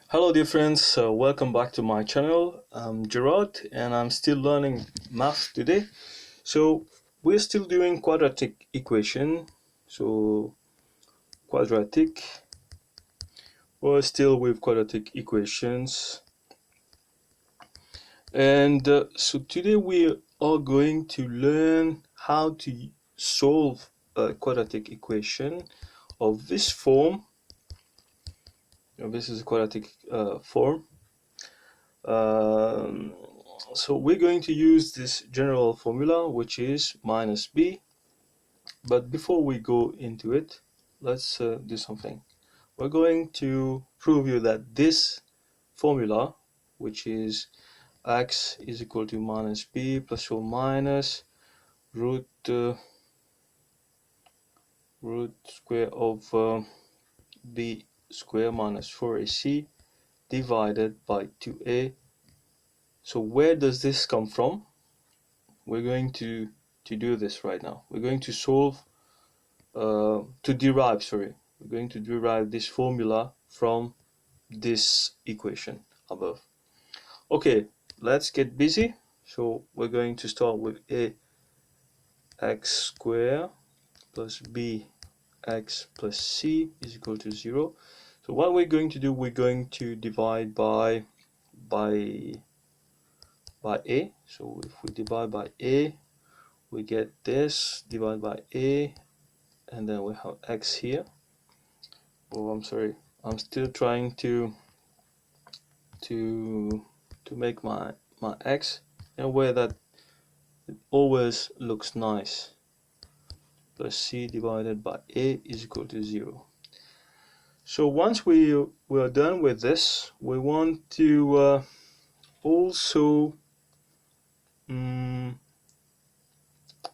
Hello dear friends, welcome back to my channel. I'm Gerard and I'm still learning math today. So we're still doing quadratic equation. So quadratic, we're still with quadratic equations. And so today we are going to learn how to solve a quadratic equation of this form. This is a quadratic form. Um, so we're going to use this general formula, which is minus b. But before we go into it, let's do something. We're going to prove you that this formula, which is x is equal to minus b plus or minus root square of b square minus 4ac divided by 2a. So where does this come from? We're going to do this right now. We're going to solve we're going to derive this formula from this equation above. Okay, let's get busy. So we're going to start with a x squared plus b x plus c is equal to 0. So what we're going to do, we're going to divide by a. So if we divide by a, we get this, divide by a, and then we have x here. Oh, I'm sorry, I'm still trying to make my x in a way that it always looks nice. Plus c divided by a is equal to 0. So once we are done with this, we want to also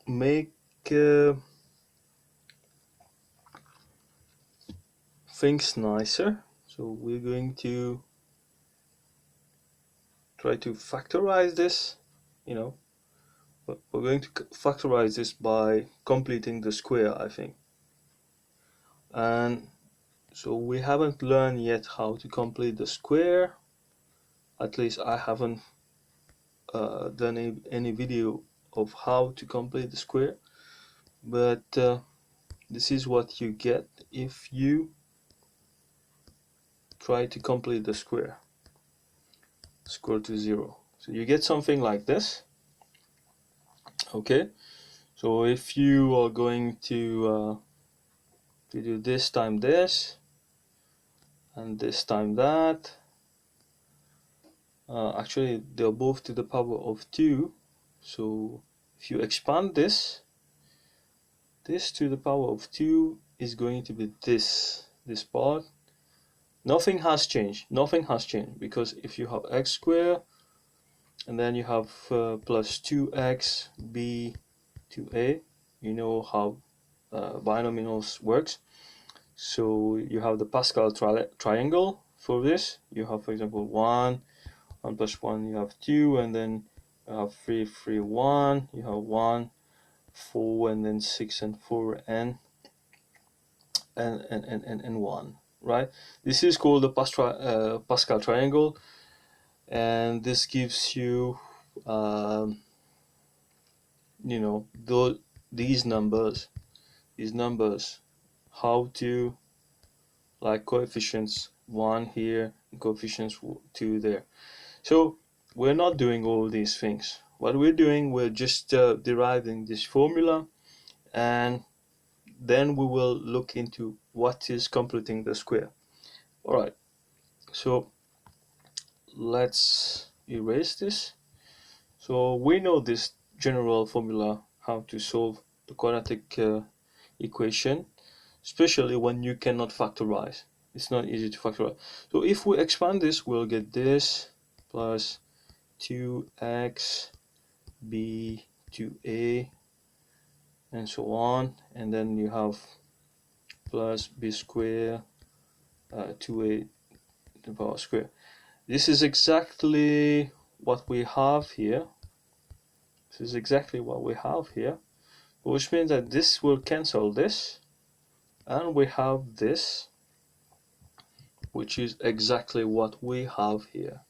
make things nicer. So we're going to try to factorize this. We're going to factorize this by completing the square, I think. And so we haven't learned yet how to complete the square. At least I haven't done any video of how to complete the square. But this is what you get if you try to complete the square to 0. So you get something like this. Okay, so if you are going to do this time this and this time that, actually they're both to the power of 2. So if you expand this to the power of 2 is going to be this part. Nothing has changed because if you have x squared and then you have plus 2x b to a, you know how binomials works. So you have the Pascal triangle for this. You have, for example, 1 plus 1, you have 2, and then you have 3 3 1, you have 1 4, and then 6 and 4 and 1, right? This is called the Pascal triangle, and this gives you these numbers how to, like, coefficients 1 here, coefficients 2 there. So we're not doing all these things. What we're doing, we're just deriving this formula, and then we will look into what is completing the square. All right, so let's erase this. So we know this general formula, how to solve the quadratic equation, especially when you cannot factorize. It's not easy to factorize. So if we expand this, we'll get this plus 2x b to a and so on, and then you have plus b squared 2a to the power square. This is exactly what we have here. Which means that this will cancel this, and we have this which is exactly what we have here.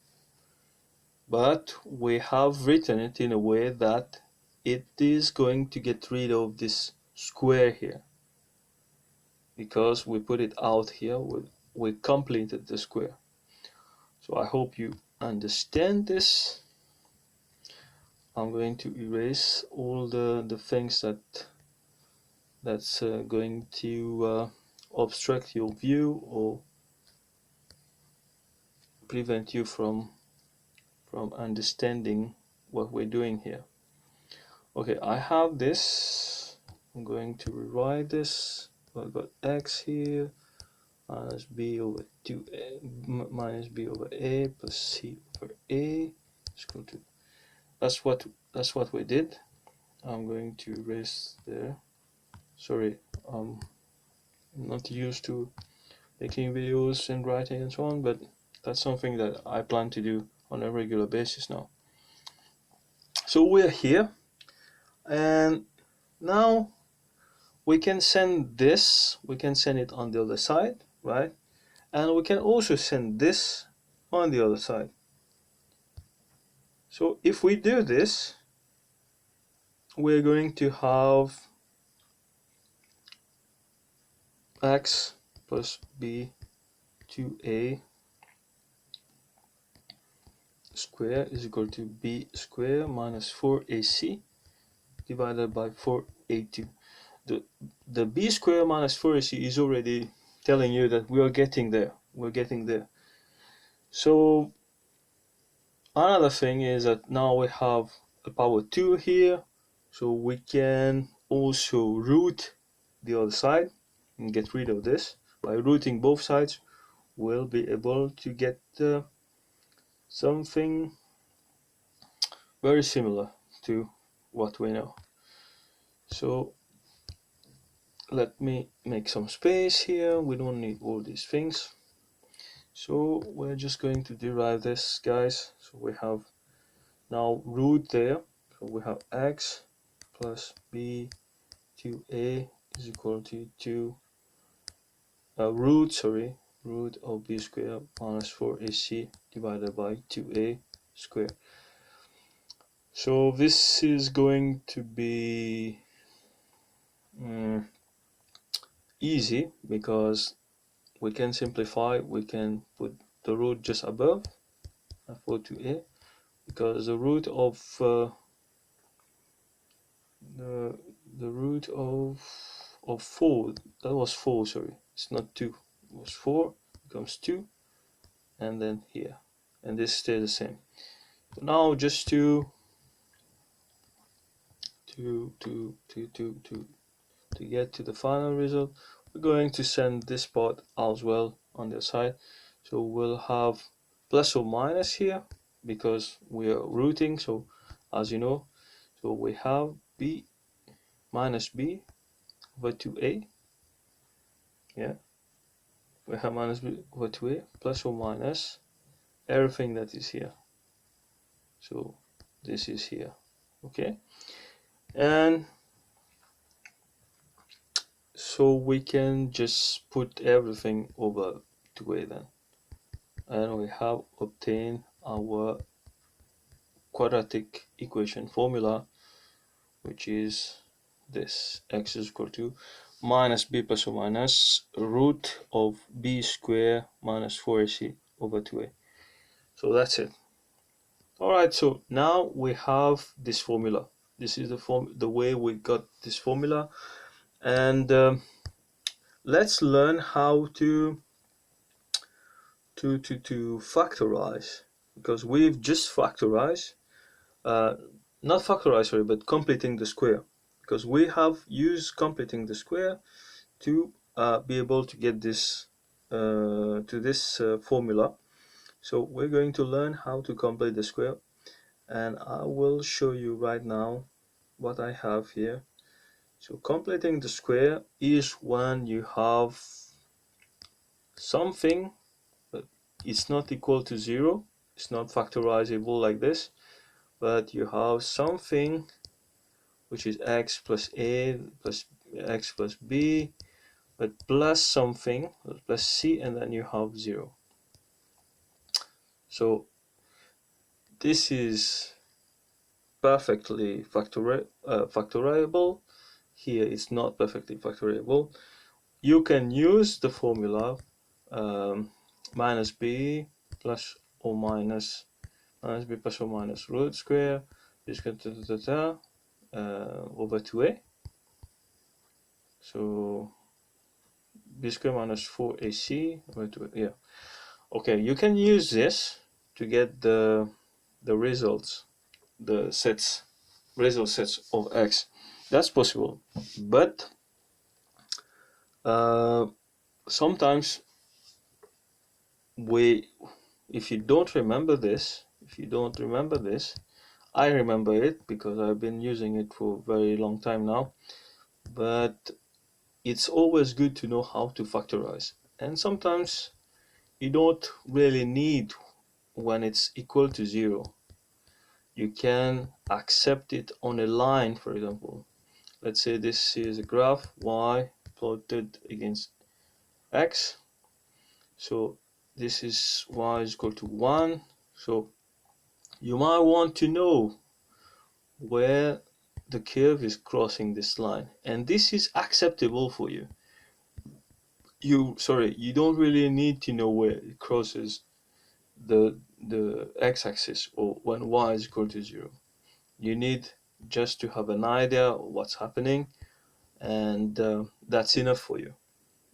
But we have written it in a way that it is going to get rid of this square here, because we put it out here, we completed the square. So I hope you understand this. I'm going to erase all the things that's going to obstruct your view or prevent you from understanding what we're doing here. Okay, I have this. I'm going to rewrite this. I've got x here minus b over 2a minus b over a plus c over a is equal to, that's what we did. I'm going to erase there. Sorry, I'm not used to making videos and writing and so on, but that's something that I plan to do on a regular basis now. So we're here, and now we can send this, we can send it on the other side, right? And we can also send this on the other side. So if we do this, we're going to have x plus b 2a square is equal to b square minus 4ac divided by 4a2. The b square minus 4ac is already telling you that we are getting there. We're getting there. So another thing is that now we have a power 2 here, so we can also root the other side and get rid of this. By rooting both sides, we'll be able to get something very similar to what we know. So let me make some space here. We don't need all these things. So we're just going to derive this, guys. So we have now root there. So we have x plus b 2a is equal to 2 root of b squared minus 4ac divided by 2a squared. So this is going to be easy because we can simplify. We can put the root just above 4 2a, because the root of the root of 4, that was 4, sorry, it's not 2, it was 4, becomes 2, and then here, and this stays the same. So now just to get to the final result, we're going to send this part as well on the side. So we'll have plus or minus here because we are rooting, so as you know, so we have b minus b over 2a, yeah, we have minus b over 2a plus or minus everything that is here. So this is here, okay, and so we can just put everything over 2a then, and we have obtained our quadratic equation formula, which is this: x is equal to minus b plus or minus root of b square minus 4ac over 2a. So that's it. Alright, so now we have this formula. This is the way we got this formula, and let's learn how to factorize, because we've just factorized, not factorize, sorry, but completing the square, because we have used completing the square to be able to get this to this formula. So we're going to learn how to complete the square, and I will show you right now what I have here. So completing the square is when you have something but it's not equal to 0, it's not factorizable like this, but you have something which is x plus a plus x plus b, but plus something, plus c, and then you have 0. So this is perfectly factorable. Here it's not perfectly factorable. You can use the formula minus b plus or minus b plus or minus root square over 2a. So b square minus 4ac over 2a. Yeah. Okay, you can use this to get the results, the result sets of x. That's possible, but sometimes if you don't remember this, I remember it because I've been using it for a very long time now, but it's always good to know how to factorize. And sometimes you don't really need when it's equal to 0. You can accept it on a line, for example. Let's say this is a graph y plotted against x. So this is y is equal to 1. So you might want to know where the curve is crossing this line, and this is acceptable for you. You don't really need to know where it crosses the x-axis or when y is equal to 0. You need just to have an idea of what's happening, and that's enough for you.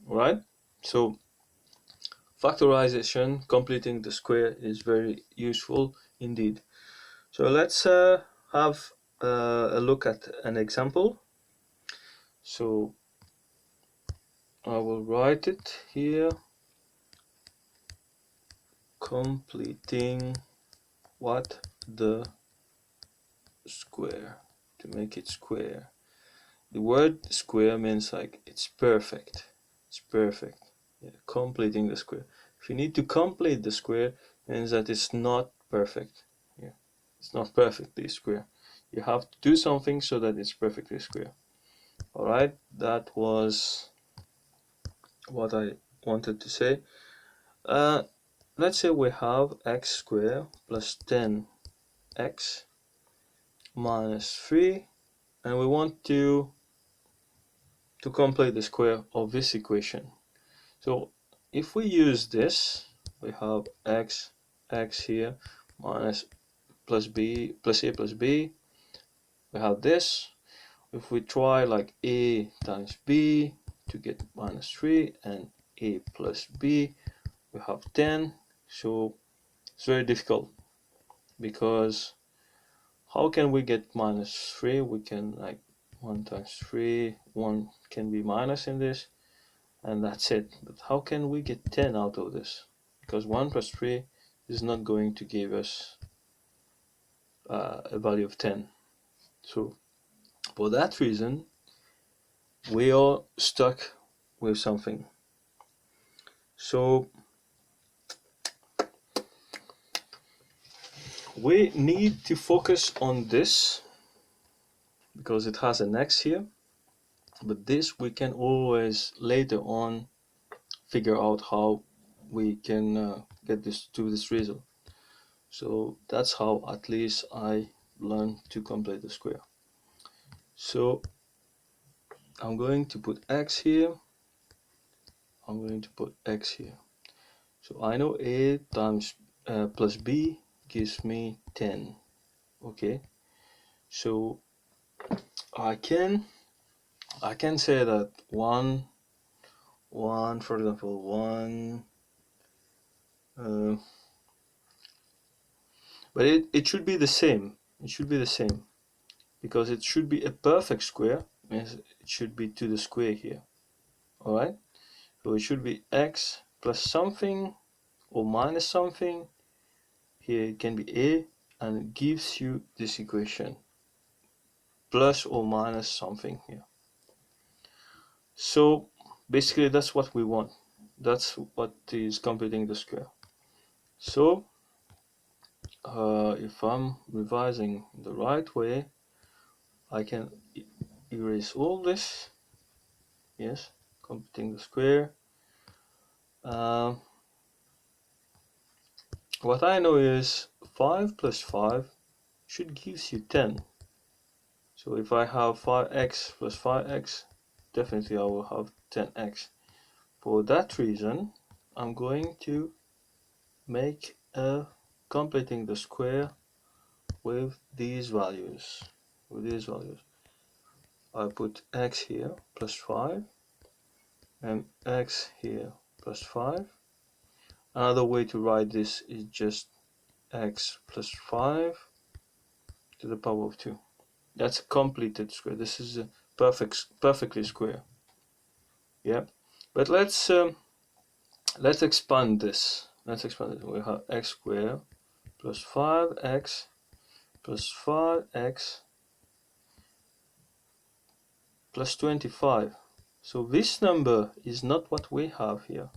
All right? So factorization, completing the square, is very useful indeed. So let's have a look at an example. So I will write it here. Completing what? The square. To make it square. The word square means like it's perfect. It's perfect. Yeah, completing the square. If you need to complete the square, means that it's not perfect. Yeah, it's not perfectly square. You have to do something so that it's perfectly square. Alright, that was what I wanted to say. Let's say we have x squared plus 10x minus 3, and we want to complete the square of this equation. So if we use this, we have x here minus plus b plus a plus b. We have this. If we try like a times b to get minus 3 and a plus b, we have 10. So it's very difficult, because how can we get minus 3? We can like 1 times 3, 1 can be minus in this, and that's it. But how can we get 10 out of this? Because 1 plus 3 is not going to give us a value of 10. So for that reason, we are stuck with something. So we need to focus on this because it has an x here, but this we can always later on figure out how we can get this to this result. So that's how at least I learned to complete the square. So I'm going to put x here, I'm going to put x here. So I know a times plus b gives me 10. Okay, so I can say that one for example, but it should be the same. It should be the same because it should be a perfect square, means it should be to the square here. All right, so it should be x plus something or minus something. Here it can be a, and it gives you this equation, plus or minus something here. So basically that's what we want. That's what is completing the square. So if I'm revising the right way, I can erase all this. Yes, completing the square. What I know is 5 plus 5 should give you 10. So if I have 5x plus 5x, definitely I will have 10x. For that reason, I'm going to make a completing the square with these values. I put x here plus 5 and x here plus 5. Another way to write this is just x plus 5 to the power of 2. That's a completed square. This is a perfectly square. Yeah, but let's expand this. We have x squared plus 5x plus 5x plus 25. So this number is not what we have here.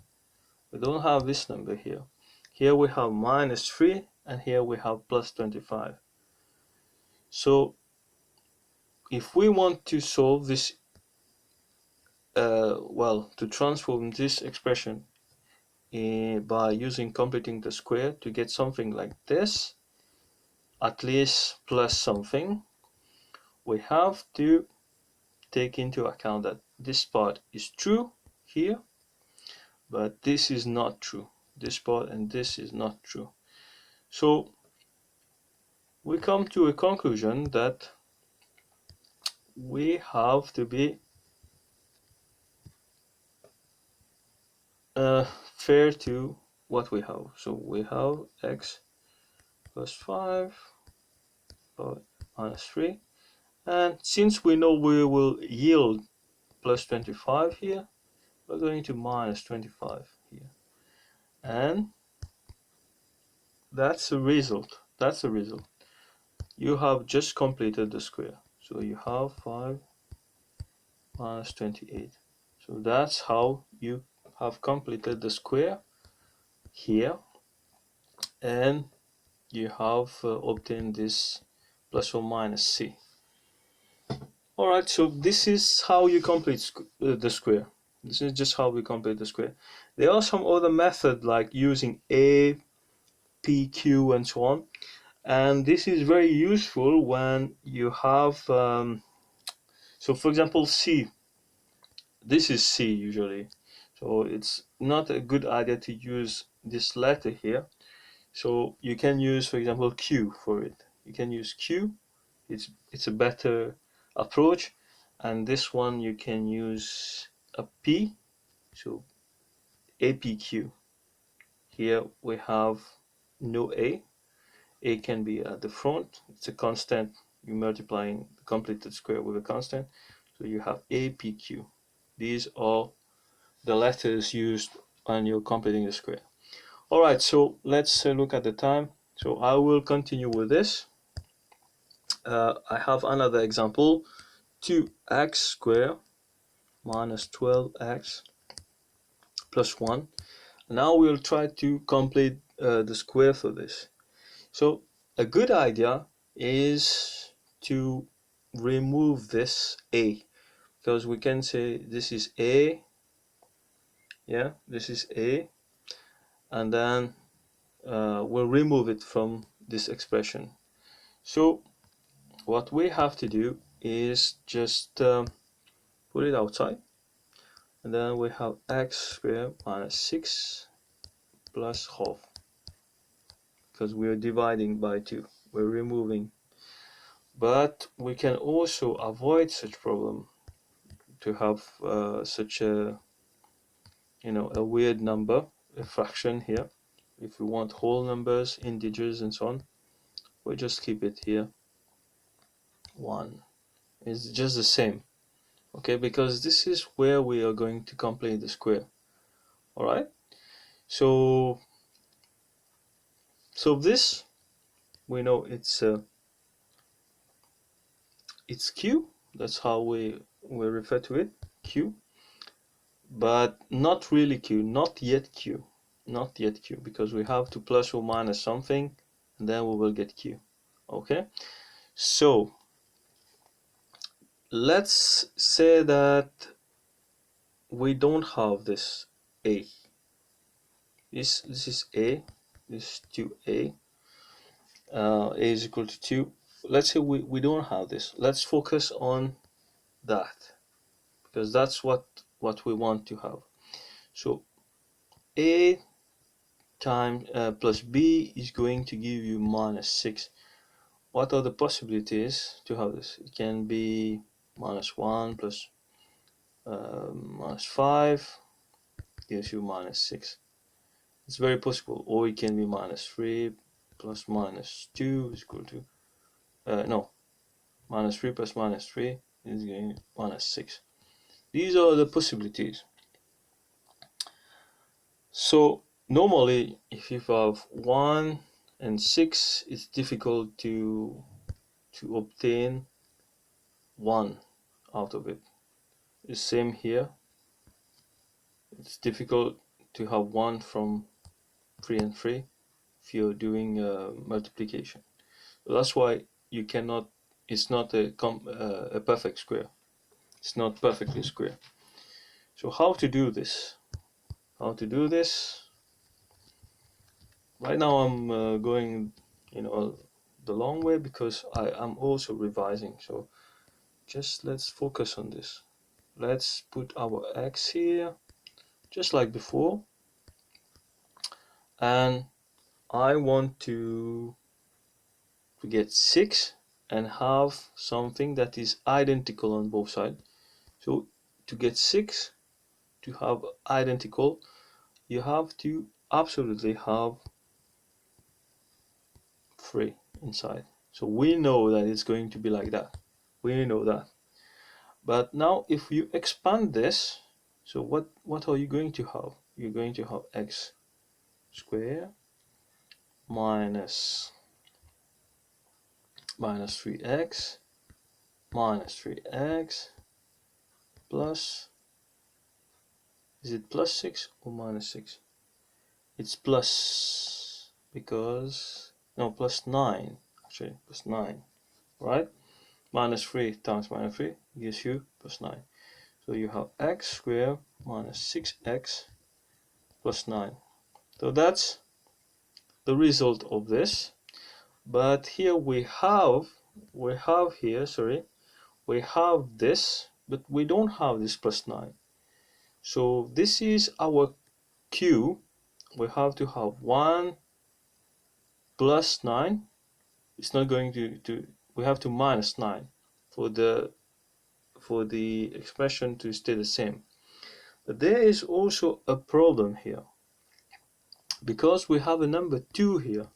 We don't have this number here. Here we have minus 3 and here we have plus 25. So if we want to solve this, to transform this expression by using completing the square to get something like this, at least plus something, we have to take into account that this part is true here, but this is not true. This part and this is not true. So we come to a conclusion that we have to be fair to what we have. So we have x plus 5 minus 3, and since we know we will yield plus 25 here, we're going to minus 25 here, and that's the result. You have just completed the square, so you have 5 minus 28. So that's how you have completed the square here, and you have obtained this plus or minus c. Alright, so this is how you complete the square. This is just how we complete the square. There are some other methods like using a, p, q, and so on, and this is very useful when you have so for example c. This is c usually, so it's not a good idea to use this letter here. So you can use, for example, q for it. You can use q. It's a better approach. And this one you can use a p. So apq. Here we have no a. A can be at the front. It's a constant. You're multiplying the completed square with a constant. So you have apq. These are the letters used when you're completing the square. Alright, so let's look at the time. So I will continue with this. I have another example. 2x squared minus 12x plus 1. Now we'll try to complete the square for this. So a good idea is to remove this a, because we can say this is a, yeah, this is a, and then we'll remove it from this expression. So what we have to do is just put it outside, and then we have x squared minus 6 plus half, because we are dividing by 2, we're removing. But we can also avoid such problem, to have such a a weird number, a fraction here. If we want whole numbers, integers, and so on, we just keep it here 1. It's just the same, okay, because this is where we are going to complete the square. All right, so this, we know it's q. That's how we refer to it, q, but not really q, not yet q, because we have to plus or minus something, and then we will get q. Okay, so let's say that we don't have this a. This is a. This is 2a. A is equal to 2. Let's say we don't have this. Let's focus on that, because that's what we want to have. So a times plus b is going to give you minus 6. What are the possibilities to have this? It can be minus 1 plus minus 5 gives you minus 6. It's very possible. Or it can be minus 3 plus minus 2 is equal to no, minus 3 plus minus 3 is going to minus 6. These are the possibilities. So normally if you have 1 and 6, it's difficult to obtain 1 out of it. The same here. It's difficult to have 1 from 3 and 3 if you're doing multiplication. So that's why you cannot, it's not a perfect square. It's not perfectly square. So how to do this? How to do this? Right now I'm going, the long way, because I'm also revising. So just let's focus on this. Let's put our x here, just like before. And I want to get 6 and have something that is identical on both sides. So to get 6 to have identical, you have to absolutely have 3 inside. So we know that it's going to be like that. We know that. But now if you expand this, so what are you going to have? You're going to have x squared minus 3x minus 3x plus, is it plus 6 or minus 6? It's plus, because, no, plus 9, actually, plus 9, right? Minus 3 times minus 3 gives you plus 9. So you have x squared minus 6x plus 9. So that's the result of this. But here we have this, but we don't have this plus 9. So this is our q. We have to have 1 plus 9. It's not going to we have to minus 9 for the expression to stay the same. But there is also a problem here, because we have a number 2 here.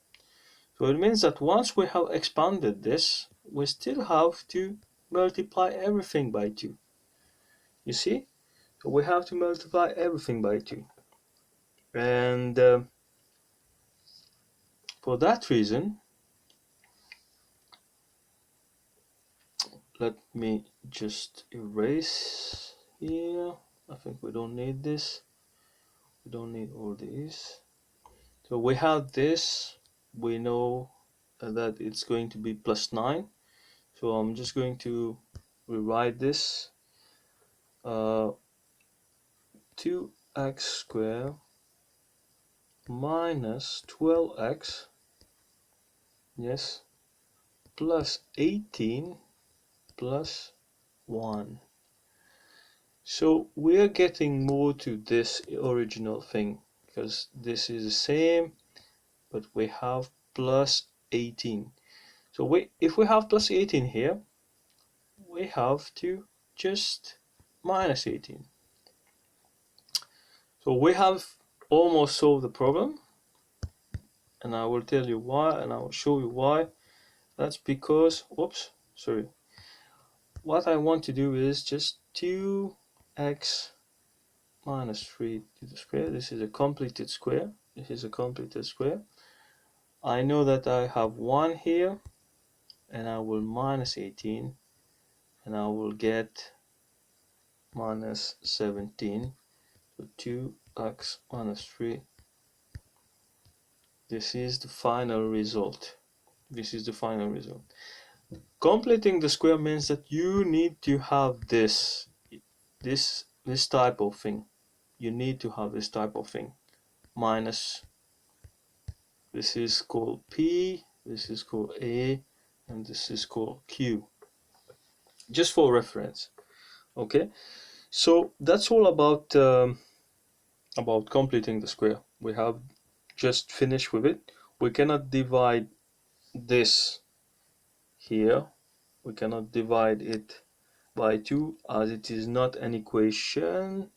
So it means that once we have expanded this, we still have to multiply everything by 2. You see? So we have to multiply everything by 2. And for that reason, let me just erase here. I think we don't need this. We don't need all these. So we have this. We know that it's going to be plus 9. So I'm just going to rewrite this. 2x squared minus 12x, yes, plus 18 plus 1. So we are getting more to this original thing, because this is the same, but we have plus 18. So if we have plus 18 here, we have to just minus 18. So we have almost solved the problem, and I will tell you why, and I will show you why. That's because, oops, sorry. What I want to do is just 2x minus 3 to the square. This is a completed square. This is a completed square. I know that I have 1 here, and I will minus 18, and I will get minus 17. So 2x minus 3. This is the final result. This is the final result. Completing the square means that you need to have this this type of thing. You need to have this type of thing. Minus, this is called P, this is called A, and this is called Q. Just for reference. Okay, so that's all about completing the square. We have just finished with it. We cannot divide this here. We cannot divide it by 2 as it is not an equation.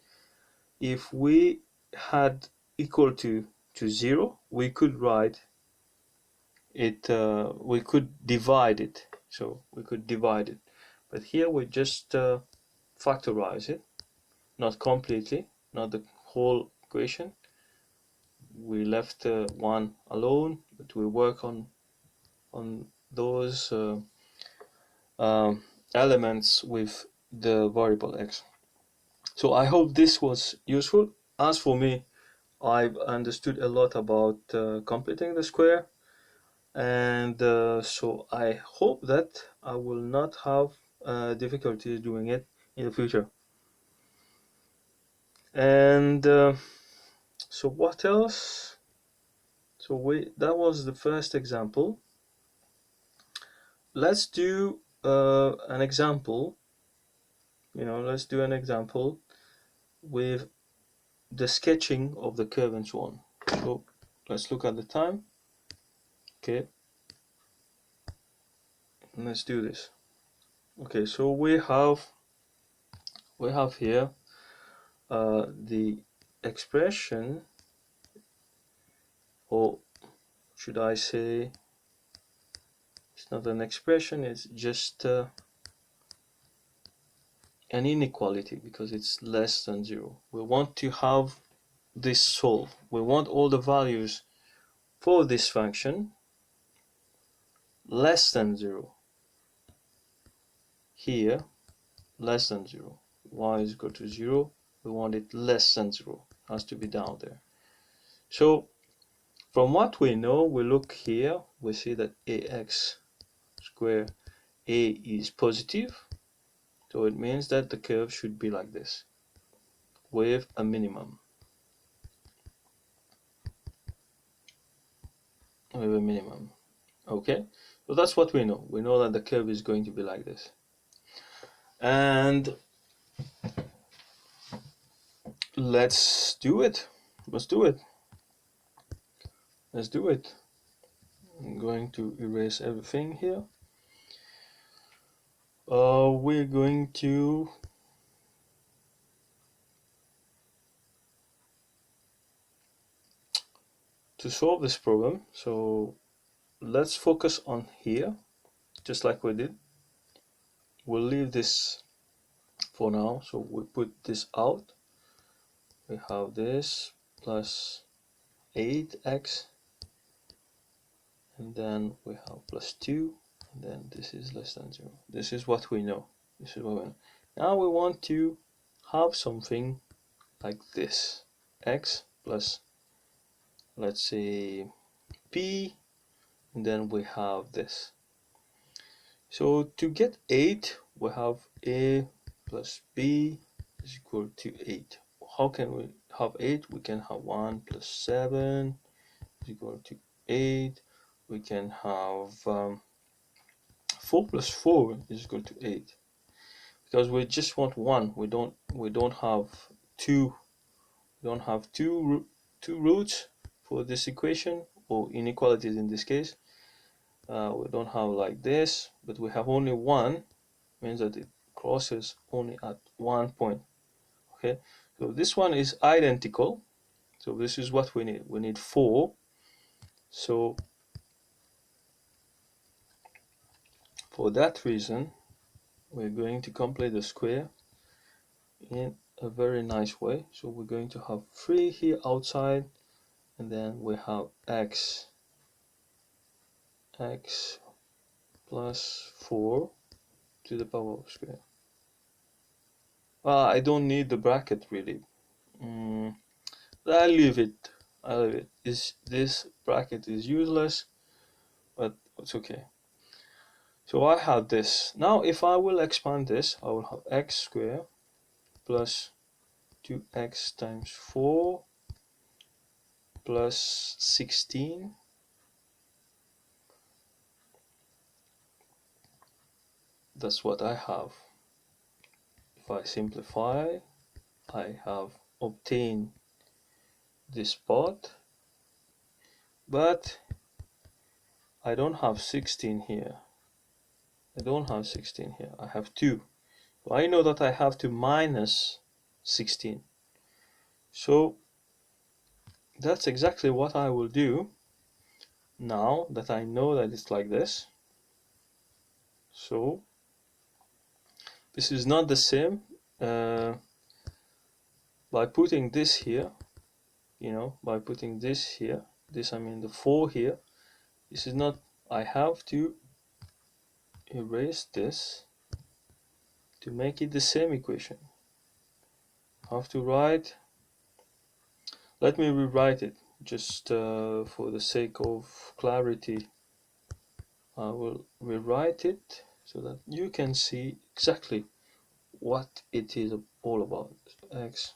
If we had equal to 0, we could write it, we could divide it. So we could divide it. But here we just factorize it, not completely, not the whole equation. We left 1 alone, but we work on those elements with the variable x. So I hope this was useful. As for me, I've understood a lot about completing the square, and so I hope that I will not have difficulties doing it in the future. And so what else? So that was the first example. Let's do an example. Let's do an example with the sketching of the curve and so on. So let's look at the time. Okay, let's do this. Okay, so we have here the expression, or should I say, it's not an expression, it's just an inequality because it's less than 0. We want to have this solved. We want all the values for this function less than 0. Here, less than 0. Y is equal to 0. We want it less than 0. It has to be down there. So from what we know, we look here, we see that ax squared a is positive. So it means that the curve should be like this, with a minimum. With a minimum. Okay, so that's what we know. We know that the curve is going to be like this. And let's do it. Let's do it. Let's do it. I'm going to erase everything here. We're going to solve this problem. So let's focus on here, just like we did. We'll leave this for now. So we put this out. We have this plus 8x, and then we have plus 2, and then this is less than 0. This is what we know. This is what we know. Now we want to have something like this. X plus, let's say, p, and then we have this. So to get 8, we have a plus b is equal to 8. How can we have 8? We can have 1 plus 7 is equal to 8. We can have 4 plus 4 is equal to 8. Because we just want 1. We don't have 2. We don't have two roots for this equation, or inequalities in this case. We don't have like this, but we have only 1, means that it crosses only at 1 point. Okay, so this one is identical. So this is what we need. We need 4. So for that reason, we're going to complete the square in a very nice way. So we're going to have 3 here outside, and then we have x plus 4 to the power of square. I don't need the bracket really. I'll leave it. This bracket is useless, but it's okay. So I have this. Now if I will expand this, I will have x squared plus 2x times 4 plus 16. That's what I have. If I simplify, I have obtained this part, but I don't have 16 here. I don't have 16 here. I have 2. So I know that I have to minus 16. So that's exactly what I will do now that I know that it's like this. So this is not the same by putting this here, by putting this here, this I mean the 4 here. This is not, I have to erase this to make it the same equation. I have to write, let me rewrite it just for the sake of clarity. I will rewrite it so that you can see exactly what it is all about. X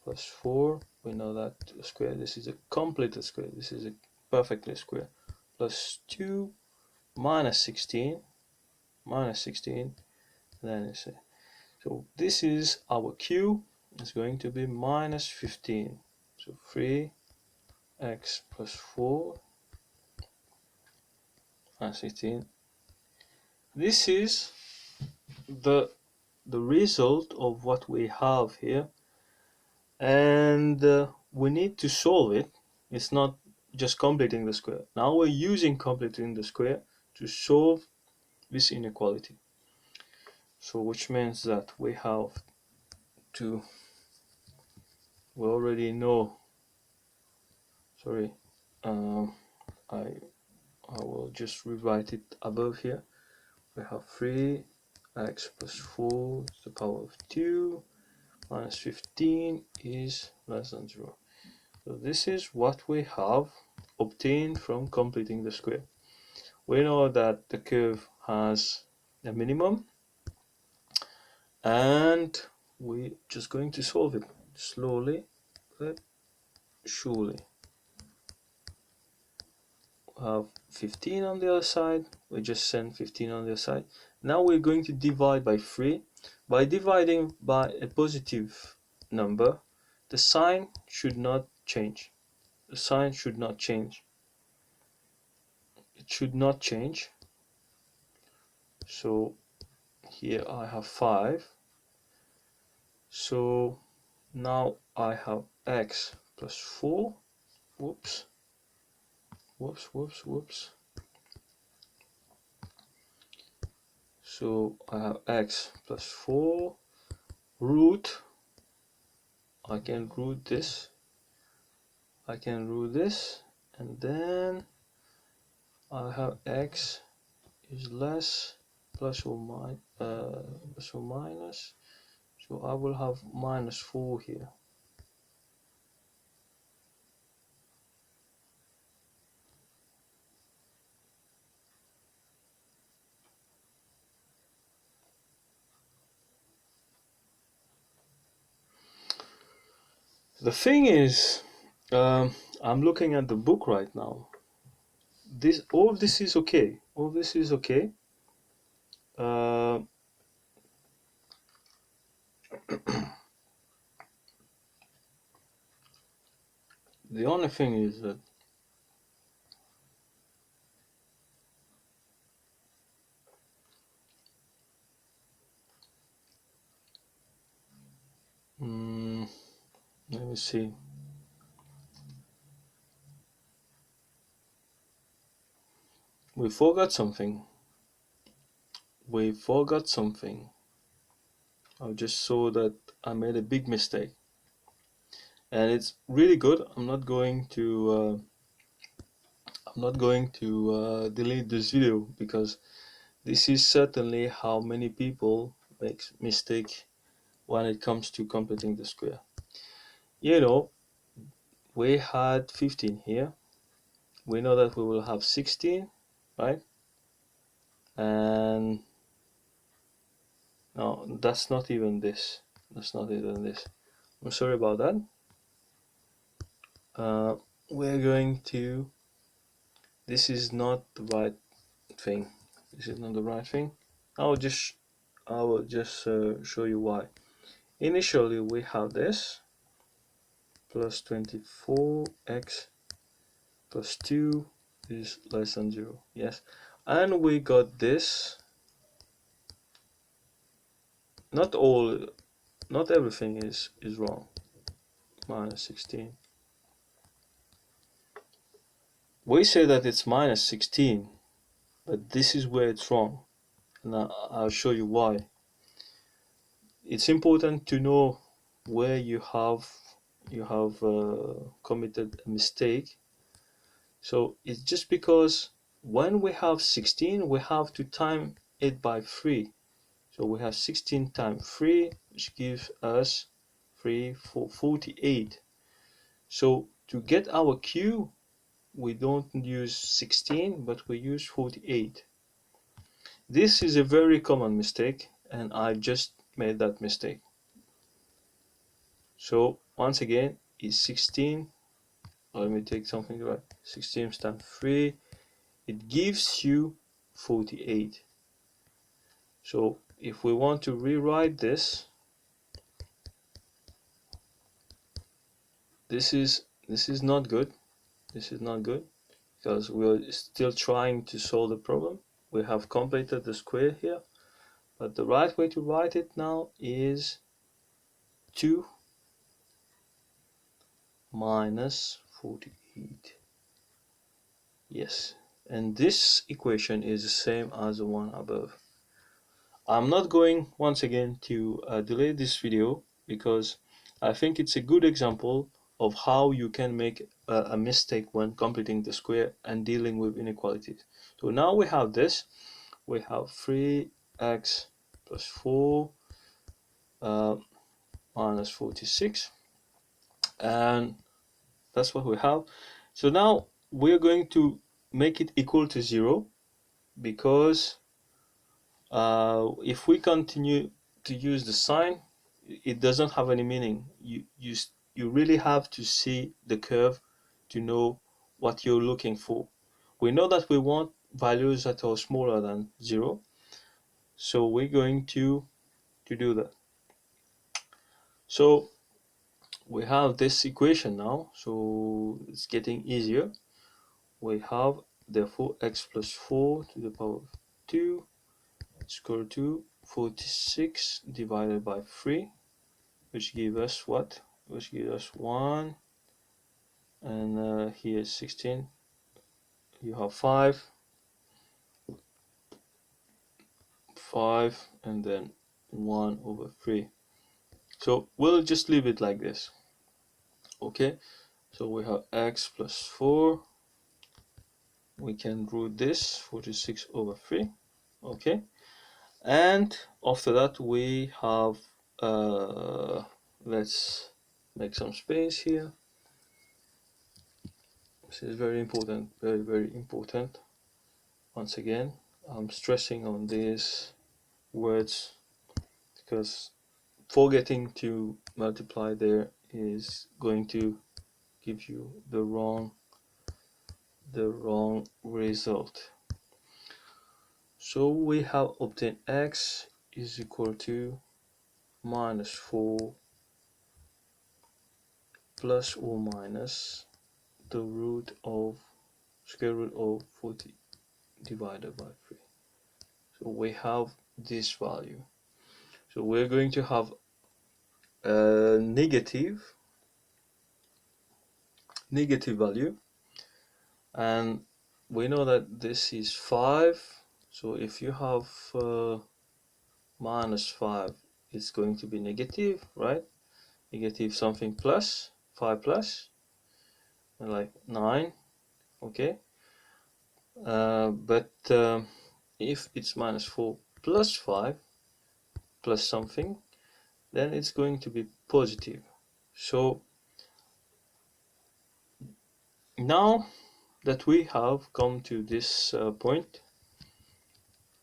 plus 4, we know that square, this is a completed square, this is a perfectly square, plus 2 minus 16, then it's a, so this is our q, is going to be minus 15. So 3x plus 4 minus 16. This is the result of what we have here, and we need to solve it. It's not just completing the square. Now we're using completing the square to solve this inequality. So which means that we have to, we already know, sorry, I will just rewrite it above here. We have 3x plus 4 to the power of 2 minus 15 is less than 0. So this is what we have obtained from completing the square. We know that the curve has a minimum, and we're just going to solve it slowly but surely. We have 15 on the other side, we just send 15 on the other side. Now we're going to divide by 3. By dividing by a positive number, the sign should not change. The sign should not change. It should not change. So here I have 5. So now I have x plus 4. Whoops. So I have x plus 4 root. I can root this. And then I have x is less plus or minus. So I will have minus 4 here. The thing is, I'm looking at the book right now. All of this is okay. Uh, the only thing is that let me see. We forgot something. I just saw that I made a big mistake, and it's really good. I'm not going to delete this video, because this is certainly how many people make mistake when it comes to completing the square. We had 15 here. We know that we will have 16, right? And no, that's not even this. I'm sorry about that. We're going to, this is not the right thing. This is not the right thing. I will just show you why. Initially we have this plus 24x plus 2 is less than 0. Yes, and we got this. Not everything is wrong. Minus 16. We say that it's minus 16, but this is where it's wrong, and I'll show you why. It's important to know where you have committed a mistake. So it's just because when we have 16, we have to time it by 3. So we have 16 times 3, which gives us 48. So to get our Q, we don't use 16, but we use 48. This is a very common mistake, and I just made that mistake. So once again, it's 16. Let me take something right. 16 times 3, it gives you 48. So if we want to rewrite this, this is not good. This is not good because we're still trying to solve the problem. We have completed the square here, but the right way to write it now is 2 minus 48. Yes, and this equation is the same as the one above. I'm not going once again to delay this video because I think it's a good example of how you can make a mistake when completing the square and dealing with inequalities. So now we have this. We have 3x plus 4 minus 46, and that's what we have. So now we're going to make it equal to 0 because if we continue to use the sign, it doesn't have any meaning. You really have to see the curve to know what you're looking for. We know that we want values that are smaller than 0, so we're going to do that. So we have this equation now, so it's getting easier. We have therefore x plus 4 to the power of 2 is equal to 46 divided by 3, which gives us what? Which gives us 1, and here is 16. You have 5, and then 1 over 3. So we'll just leave it like this. Okay, so we have x plus 4. We can root this 46 over 3. Okay, and after that we have let's make some space here. This is very important, very important. Once again, I'm stressing on these words because forgetting to multiply there is going to give you the wrong result. So we have obtained x is equal to minus 4 plus or minus the root of square root of 40 divided by 3. So we have this value. So we're going to have a negative value, and we know that this is 5. So if you have minus 5, it's going to be negative, right? Negative something plus 5 plus, like 9. Okay, but if it's minus 4 plus 5 plus something, then it's going to be positive. So now that we have come to this point,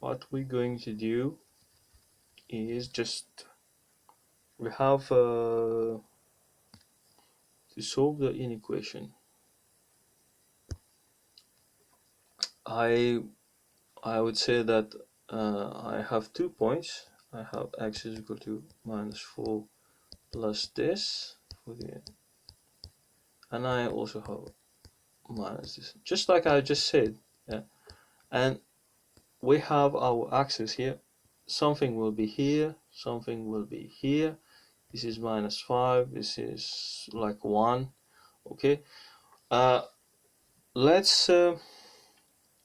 what we're going to do is just we have to solve the inequation. I would say that I have 2 points. I have x is equal to minus 4 plus this for the, and I also have minus this, just like I just said. Yeah, and we have our axis here. Something will be here, something will be here. This is minus 5, this is like 1. Okay, let's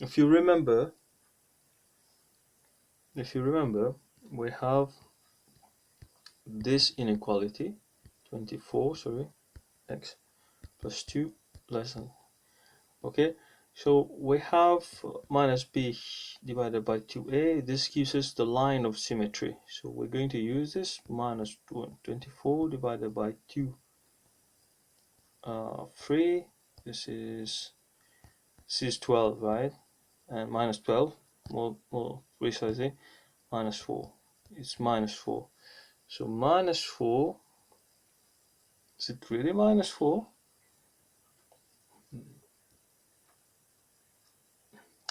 if you remember, we have this inequality, 24, sorry, x plus 2 less than, okay, so we have minus b divided by 2a. This gives us the line of symmetry, so we're going to use this minus 24 divided by 2 3. This is 12, right? And minus 12, more precisely, minus 4. It's minus 4. So minus 4, is it really minus 4?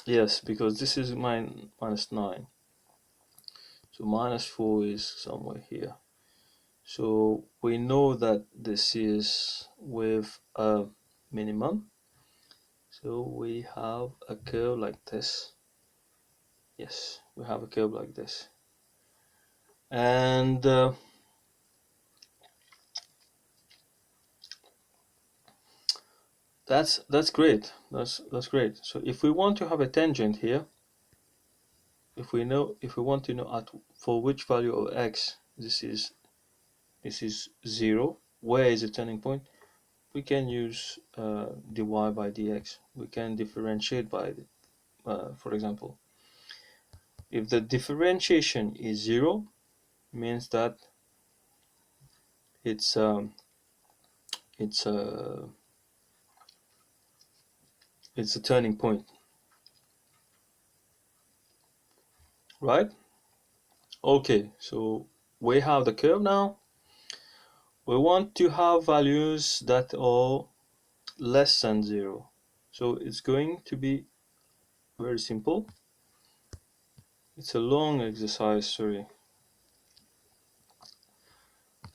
Yes, because this is minus 9. So minus 4 is somewhere here. So we know that this is with a minimum. So we have a curve like this. Yes, we have a curve like this. And that's great. That's great. So if we want to have a tangent here, if we want to know for which value of x this is 0, where is the turning point, we can use dy by dx. We can differentiate by for example, if the differentiation is 0, means that it's it's a turning point, right? Okay, so we have the curve now. We want to have values that are less than 0. So it's going to be very simple. It's a long exercise, sorry.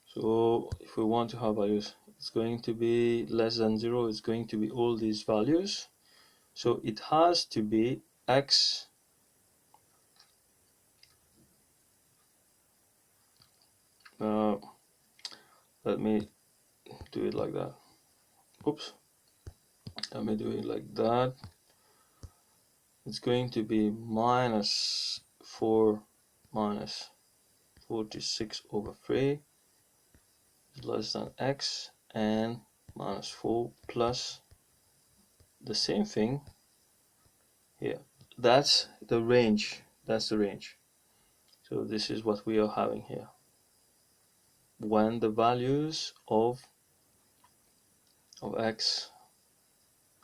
So if we want to have values, it's going to be less than 0. It's going to be all these values. So it has to be x let me do it like that. Oops. Let me do it like that. It's going to be minus 4 minus 46 over 3 is less than x, and minus 4 plus the same thing here. That's the range. That's the range. So this is what we are having here. When the values of x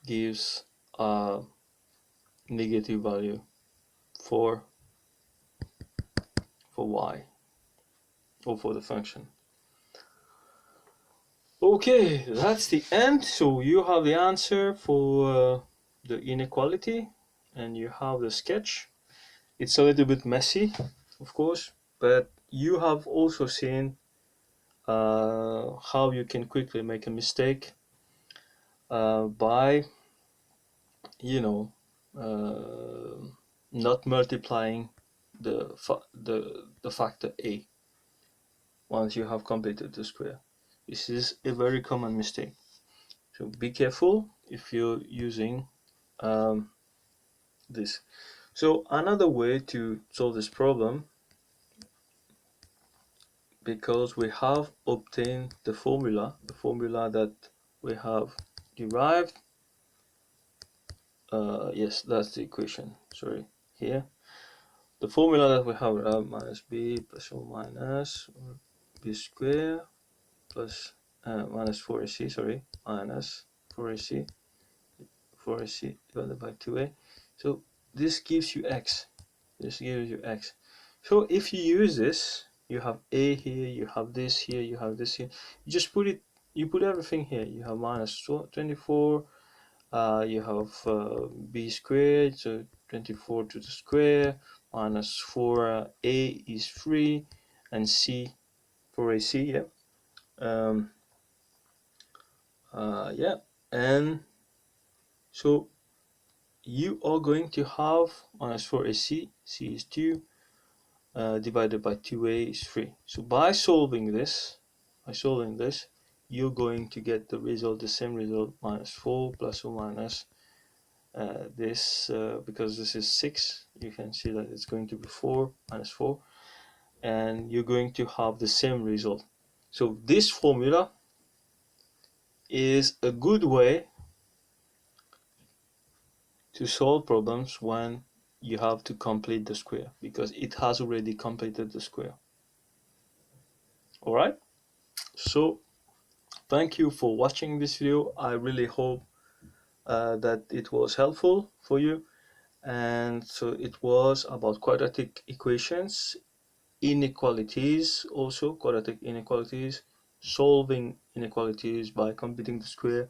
gives a negative value for y or for the function. Okay, that's the end. So you have the answer for the inequality, and you have the sketch. It's a little bit messy, of course, but you have also seen how you can quickly make a mistake by, you know, not multiplying the factor a once you have completed the square. This is a very common mistake. So be careful if you're using this. So another way to solve this problem, because we have obtained the formula that we have derived, yes, that's the equation, sorry, here. The formula that we have, minus b plus or minus b squared plus minus 4ac, sorry, minus 4ac divided by 2a. So this gives you x. This gives you x. So if you use this, you have a here, you have this here, you have this here. You just put it you put everything here. You have minus 24, you have b squared, so 24 to the square, minus 4a is 3, and c, 4ac, yeah. Yeah, and so you are going to have minus 4ac, c is 2, divided by 2a is 3. So by solving this, you're going to get the result, the same result, minus 4 plus or minus this, because this is 6, you can see that it's going to be 4 minus 4, and you're going to have the same result. So this formula is a good way to solve problems when you have to complete the square, because it has already completed the square. Alright, so thank you for watching this video. I really hope that it was helpful for you. And so it was about quadratic equations, inequalities, also quadratic inequalities, solving inequalities by completing the square,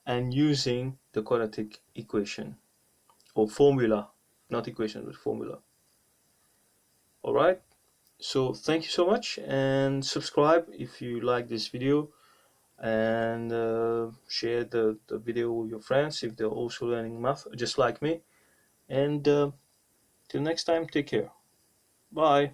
and using the quadratic equation or formula, not equation but formula. Alright, so thank you so much, and subscribe if you like this video, and share the video with your friends if they're also learning math just like me. And till next time, take care. Bye.